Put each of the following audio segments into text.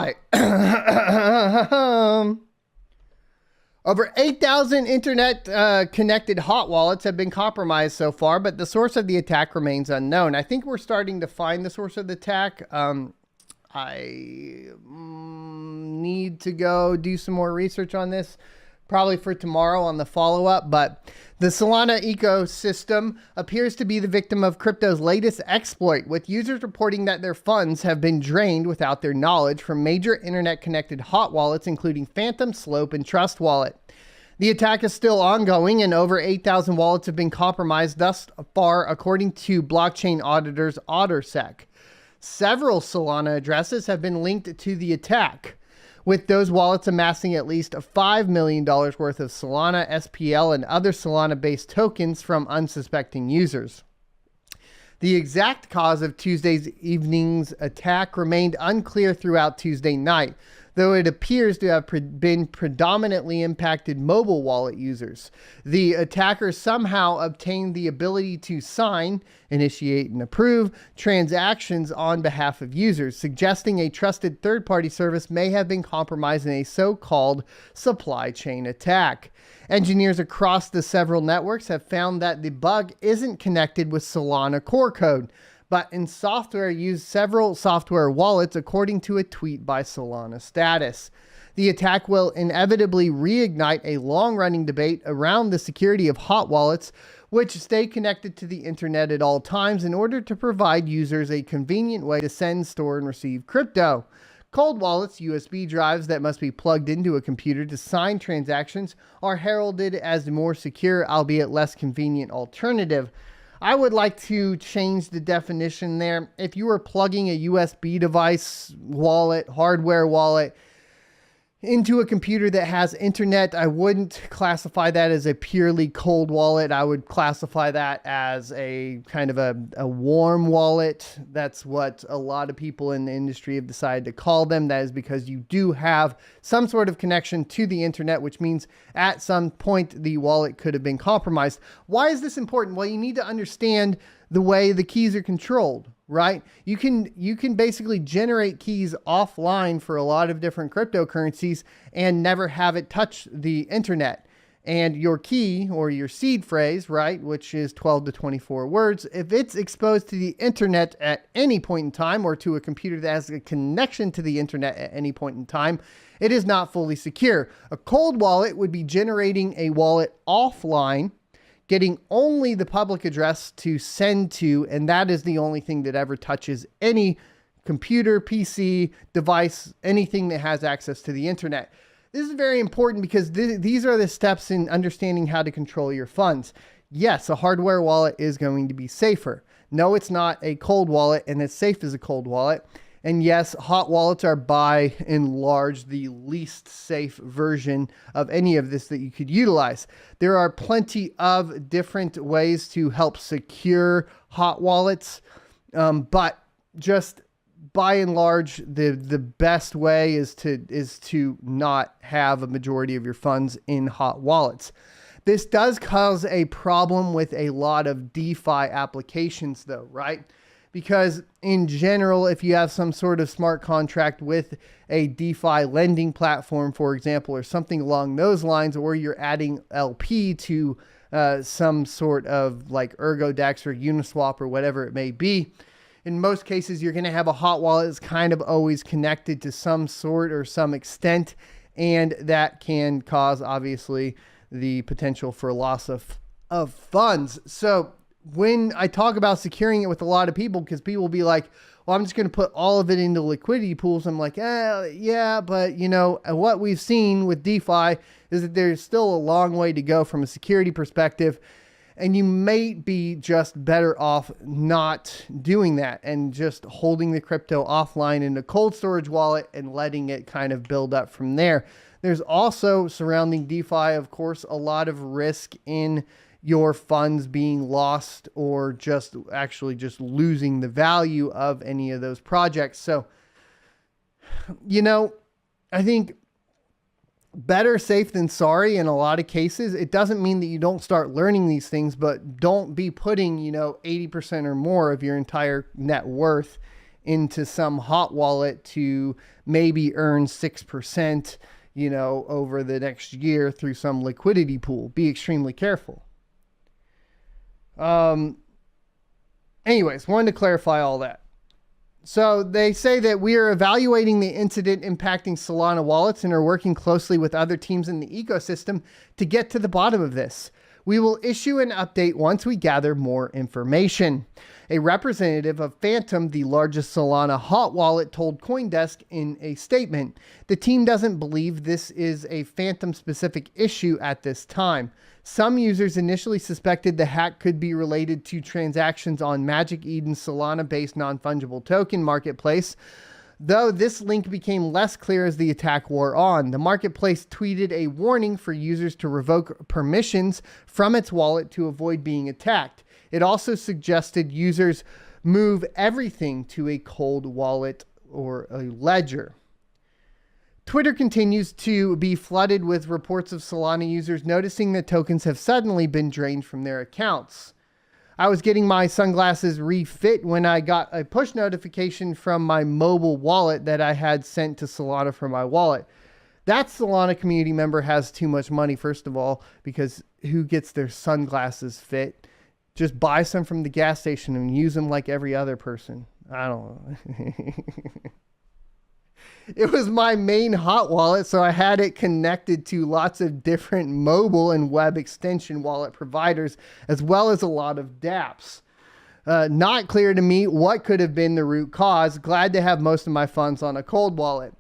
right. Over 8,000 internet connected hot wallets have been compromised so far, but the source of the attack remains unknown. I think we're starting to find the source of the attack. I need to go do some more research on this, probably for tomorrow on the follow-up, but the Solana ecosystem appears to be the victim of crypto's latest exploit, with users reporting that their funds have been drained without their knowledge from major internet-connected hot wallets, including Phantom, Slope, and Trust Wallet. The attack is still ongoing, and over 8,000 wallets have been compromised thus far, according to blockchain auditors OtterSec. Several Solana addresses have been linked to the attack, with those wallets amassing at least $5 million worth of Solana, SPL, and other Solana-based tokens from unsuspecting users. The exact cause of Tuesday's evening's attack remained unclear throughout Tuesday night, though it appears to have been predominantly impacted mobile wallet users. The attackers somehow obtained the ability to sign, initiate, and approve transactions on behalf of users, suggesting a trusted third-party service may have been compromised in a so-called supply chain attack. Engineers across the several networks have found that the bug isn't connected with Solana core code, but in software used several software wallets, according to a tweet by Solana Status. The attack will inevitably reignite a long-running debate around the security of hot wallets, which stay connected to the internet at all times in order to provide users a convenient way to send, store, and receive crypto. Cold wallets, USB drives that must be plugged into a computer to sign transactions, are heralded as the more secure, albeit less convenient alternative. I would like to change the definition there. If you were plugging a USB device, wallet, hardware wallet into a computer that has internet, I wouldn't classify that as a purely cold wallet. I would classify that as a kind of a warm wallet. That's what a lot of people in the industry have decided to call them. That is because you do have some sort of connection to the internet, which means at some point the wallet could have been compromised. Why is this important? Well, you need to understand the way the keys are controlled, right? You can basically generate keys offline for a lot of different cryptocurrencies and never have it touch the internet. And your key or your seed phrase, right, which is 12 to 24 words, if it's exposed to the internet at any point in time or to a computer that has a connection to the internet at any point in time, it is not fully secure. A cold wallet would be generating a wallet offline, getting only the public address to send to, and that is the only thing that ever touches any computer, PC, device, anything that has access to the internet. This is very important because these are the steps in understanding how to control your funds. Yes, a hardware wallet is going to be safer. No, it's not a cold wallet and it's safe as a cold wallet. And yes, hot wallets are by and large the least safe version of any of this that you could utilize. There are plenty of different ways to help secure hot wallets, but just by and large, the best way is to not have a majority of your funds in hot wallets. This does cause a problem with a lot of DeFi applications though, right? Because in general, if you have some sort of smart contract with a DeFi lending platform, for example, or something along those lines, or you're adding LP to some sort of like ErgoDex or Uniswap or whatever it may be, in most cases, you're going to have a hot wallet that's kind of always connected to some sort or some extent, and that can cause, obviously, the potential for loss of funds. So when I talk about securing it with a lot of people, because people will be like, well, I'm just going to put all of it into liquidity pools. I'm like, yeah, but you know, what we've seen with DeFi is that there's still a long way to go from a security perspective. And you may be just better off not doing that and just holding the crypto offline in a cold storage wallet and letting it kind of build up from there. There's also surrounding DeFi, of course, a lot of risk in your funds being lost or just actually just losing the value of any of those projects. So, you know, I think better safe than sorry in a lot of cases. It doesn't mean that you don't start learning these things, but don't be putting, 80% or more of your entire net worth into some hot wallet to maybe earn 6%, over the next year through some liquidity pool. Be extremely careful. Anyways, wanted to clarify all that. So they say that we are evaluating the incident impacting Solana wallets and are working closely with other teams in the ecosystem to get to the bottom of this. We will issue an update once we gather more information. A representative of Phantom, the largest Solana hot wallet, told CoinDesk in a statement, the team doesn't believe this is a Phantom-specific issue at this time. Some users initially suspected the hack could be related to transactions on Magic Eden's Solana-based non-fungible token marketplace, though this link became less clear as the attack wore on. The marketplace tweeted a warning for users to revoke permissions from its wallet to avoid being attacked. It also suggested users move everything to a cold wallet or a ledger. Twitter continues to be flooded with reports of Solana users noticing that tokens have suddenly been drained from their accounts. I was getting my sunglasses refit when I got a push notification from my mobile wallet that I had sent to Solana from my wallet. That Solana community member has too much money, first of all, because who gets their sunglasses fit? Just buy some from the gas station and use them like every other person. I don't know. It was my main hot wallet, so I had it connected to lots of different mobile and web extension wallet providers, as well as a lot of dApps. Not clear to me what could have been the root cause. Glad to have most of my funds on a cold wallet.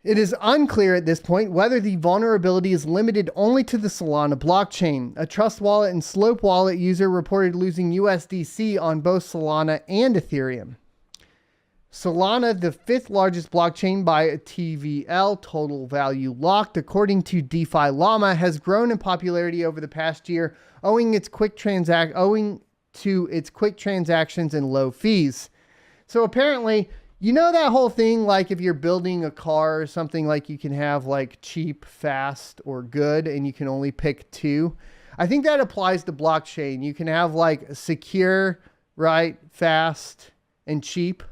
It is unclear at this point whether the vulnerability is limited only to the Solana blockchain. A Trust Wallet and Slope Wallet user reported losing USDC on both Solana and Ethereum. Solana, the fifth largest blockchain by TVL, total value locked, according to DeFi Llama, has grown in popularity over the past year, owing to its quick transactions and low fees. So apparently, that whole thing, like if you're building a car or something, like you can have like cheap, fast, or good, and you can only pick two. I think that applies to blockchain. You can have like secure, right, fast, and cheap.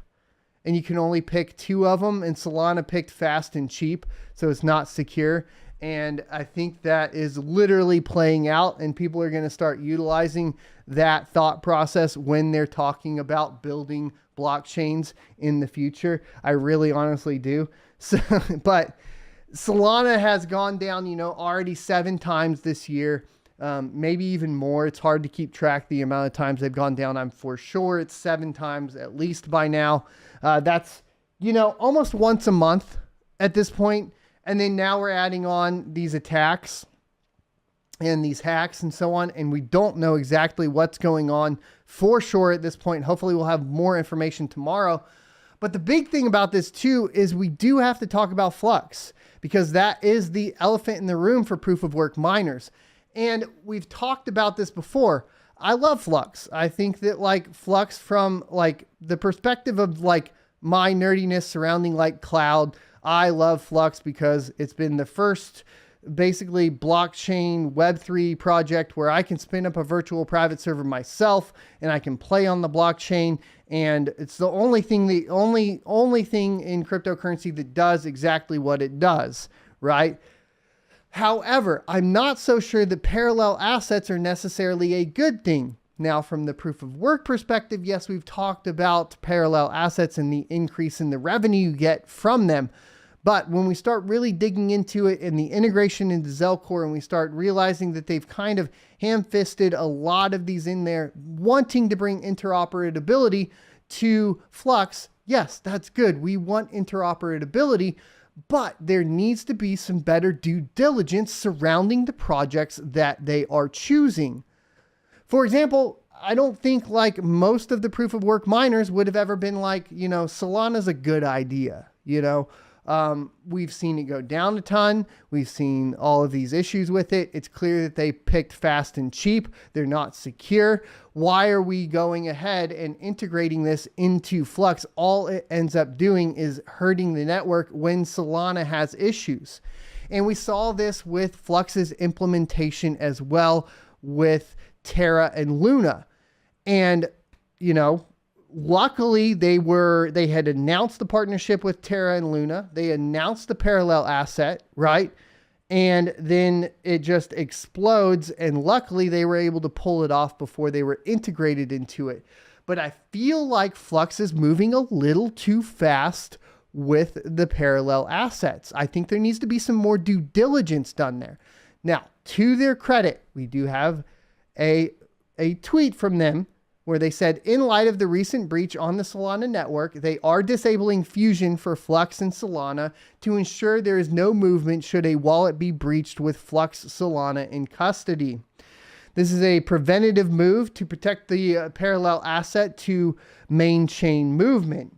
And you can only pick two of them, and Solana picked fast and cheap, so it's not secure. And I think that is literally playing out, and people are going to start utilizing that thought process when they're talking about building blockchains in the future. I really honestly do. So, but Solana has gone down, already 7 times this year. Maybe even more. It's hard to keep track the amount of times they've gone down. I'm for sure it's 7 times at least by now. That's, almost once a month at this point. And then now we're adding on these attacks and these hacks and so on. And we don't know exactly what's going on for sure at this point. Hopefully we'll have more information tomorrow. But the big thing about this too is we do have to talk about Flux, because that is the elephant in the room for proof of work miners. And we've talked about this before. I love Flux. I think that Flux, from the perspective of my nerdiness surrounding cloud, I love Flux because it's been the first basically blockchain Web3 project where I can spin up a virtual private server myself and I can play on the blockchain. And it's the only thing in cryptocurrency that does exactly what it does, right? However, I'm not so sure that parallel assets are necessarily a good thing. Now, from the proof of work perspective, yes, we've talked about parallel assets and the increase in the revenue you get from them. But when we start really digging into it and the integration into Zelcore, and we start realizing that they've kind of ham-fisted a lot of these in there, wanting to bring interoperability to Flux, yes, that's good. We want interoperability. But there needs to be some better due diligence surrounding the projects that they are choosing. For example, I don't think most of the proof of work miners would have ever been Solana's a good idea. We've seen it go down a ton. We've seen all of these issues with it. It's clear that they picked fast and cheap. They're not secure. Why are we going ahead and integrating this into Flux? All it ends up doing is hurting the network when Solana has issues. And we saw this with Flux's implementation as well with Terra and Luna. And, luckily they had announced the partnership with Terra and Luna. They announced the parallel asset, right? And then it just explodes. And luckily they were able to pull it off before they were integrated into it. But I feel like Flux is moving a little too fast with the parallel assets. I think there needs to be some more due diligence done there. Now, to their credit, we do have a tweet from them where they said, in light of the recent breach on the Solana network, they are disabling Fusion for Flux and Solana to ensure there is no movement should a wallet be breached with Flux Solana in custody. This is a preventative move to protect the parallel asset to main chain movement.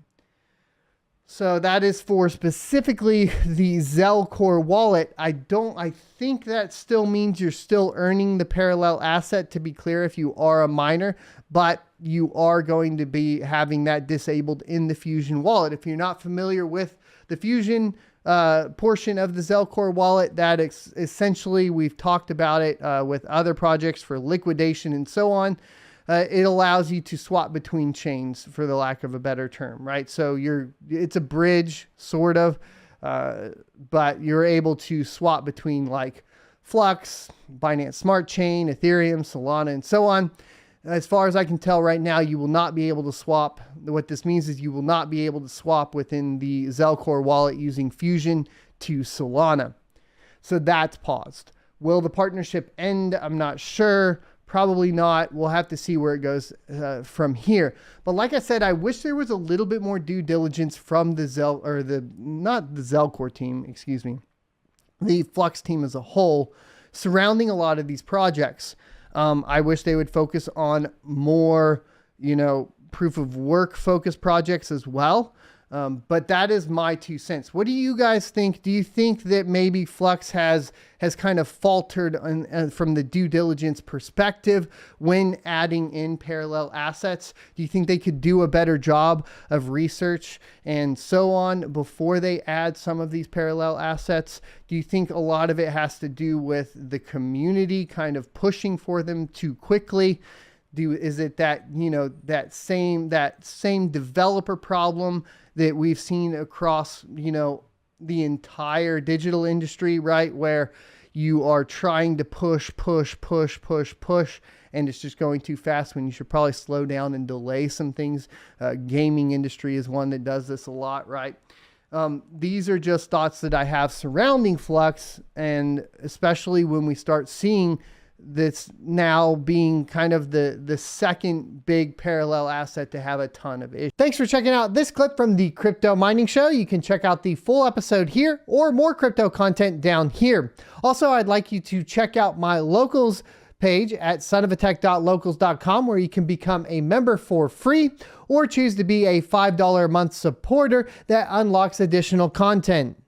So that is for specifically the Zelcore wallet. I think that still means you're still earning the parallel asset, to be clear, if you are a miner, but you are going to be having that disabled in the Fusion wallet. If you're not familiar with the Fusion portion of the Zelcore wallet, that essentially, we've talked about it with other projects for liquidation and so on. It allows you to swap between chains, for the lack of a better term, right? So it's a bridge, sort of, but you're able to swap between like Flux, Binance Smart Chain, Ethereum, Solana, and so on. As far as I can tell right now, you will not be able to swap. What this means is you will not be able to swap within the Zelcore wallet using Fusion to Solana. So that's paused. Will the partnership end? I'm not sure. Probably not. We'll have to see where it goes from here. But like I said, I wish there was a little bit more due diligence from the not the Zelcore team, excuse me, the Flux team as a whole surrounding a lot of these projects. I wish they would focus on more, proof of work focused projects as well. But that is my 2 cents. What do you guys think? Do you think that maybe Flux has kind of faltered from the due diligence perspective when adding in parallel assets? Do you think they could do a better job of research and so on before they add some of these parallel assets? Do you think a lot of it has to do with the community kind of pushing for them too quickly? Is it that, that same developer problem that we've seen across, the entire digital industry, right? Where you are trying to push, and it's just going too fast when you should probably slow down and delay some things. Gaming industry is one that does this a lot, right? These are just thoughts that I have surrounding Flux, and especially when we start seeing that's now being kind of the second big parallel asset to have a ton of issues. Thanks for checking out this clip from the Crypto Mining Show. You can check out the full episode here or more crypto content down here. Also, I'd like you to check out my locals page at sonofatech.locals.com, where you can become a member for free or choose to be a $5 a month supporter that unlocks additional content.